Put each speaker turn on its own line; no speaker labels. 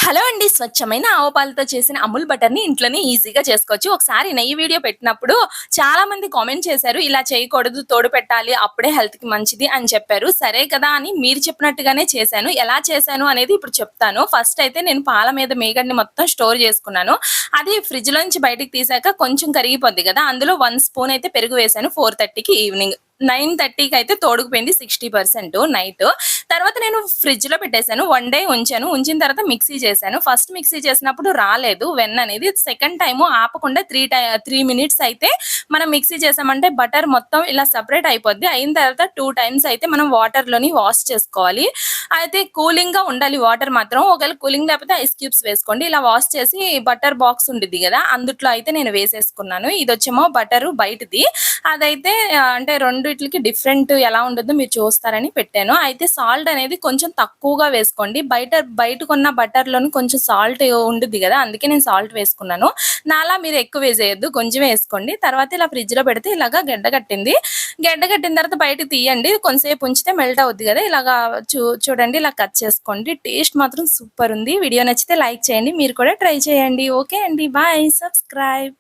Hello అండి. స్వచ్ఛమైన ఆవు పాలతో చేసిన అమూల్ బటర్‌ని ఇంట్లోనే ఈజీగా చేసుకోవచ్చు. ఒకసారి నెయ్యి వీడియో పెట్టినప్పుడు చాలామంది కామెంట్ చేశారు. ఇలా చేయకూడదు, తోడు పెట్టాలి అప్పుడే హెల్త్‌కి మంచిది అని చెప్పారు. సరే కదా అని మీరు చెప్పినట్టుగానే చేశాను. ఎలా చేశాను అనేది ఇప్పుడు చెప్తాను. ఫస్ట్ అయితే నేను పాల మీద మీగడని మొత్తం స్టోర్ చేసుకున్నాను. అది ఫ్రిడ్జ్‌లోంచి బయటికి తీసాక కొంచెం కరిగిపోద్ది కదా! అందులో 1 స్పూన్ అయితే పెరుగు వేశాను 4:30కి ఈవినింగ్. 9:30కి అయితే తోడుకుపోయింది 60% నైట్. తర్వాత నేను ఫ్రిడ్జ్‌లో పెట్టేసాను. 1 డే ఉంచాను. ఉంచిన తర్వాత మిక్సీ చేశాను. ఫస్ట్ మిక్సీ చేసినప్పుడు రాలేదు వెన్ననేది. సెకండ్ టైము ఆపకుండా 3 మినిట్స్ అయితే మనం మిక్సీ చేసామంటే బటర్ మొత్తం ఇలా సెపరేట్ అయిపోద్ది. అయిన తర్వాత 2 టైమ్స్ అయితే మనం వాటర్‌లోని వాష్ చేసుకోవాలి. అయితే కూలింగ్‌గా ఉండాలి వాటర్ మాత్రం. ఒకవేళ కూలింగ్ లేకపోతే ఐస్ క్యూబ్స్ వేసుకోండి. ఇలా వాష్ చేసి బటర్ బాక్స్ ఉండిద్ది గదా! అందుట్లో అయితే నేను వేసేసుకున్నాను. ఇదొచ్చేమో బటరు బయటది. అదైతే అంటే రెండిట్లికి డిఫరెంట్ ఎలా ఉంటుందో మీరు చూస్తారని పెట్టాను. అయితే సాల్ట్ అనేది కొంచెం తక్కువగా వేసుకోండి. బయట కొన్న బటర్‌లోని కొంచెం సాల్ట్ ఉండుద్ది గదా! అందుకే నేను సాల్ట్ వేసుకున్నాను. నాలా మీరు ఎక్కువ వేసేయొద్దు. కొంచెమే ఏసుకోండి. తర్వాత ఇలా ఫ్రిడ్జ్‌లో పెడితే ఇలాగా గడ్డకట్టింది. గడ్డకట్టిన తర్వాత బయటకి తీయండి. కొంతసేపు ఉంచితే మెల్ట్ అవుద్ది గదా! ఇలాగా చూడండి ఇలా కట్ చేసుకోండి. టేస్ట్ మాత్రం సూపర్ ఉంది. వీడియో నచ్చితే లైక్ చేయండి. మీరు కూడా ట్రై చేయండి. ఓకే అండి. బాయ్. సబ్స్క్రైబ్.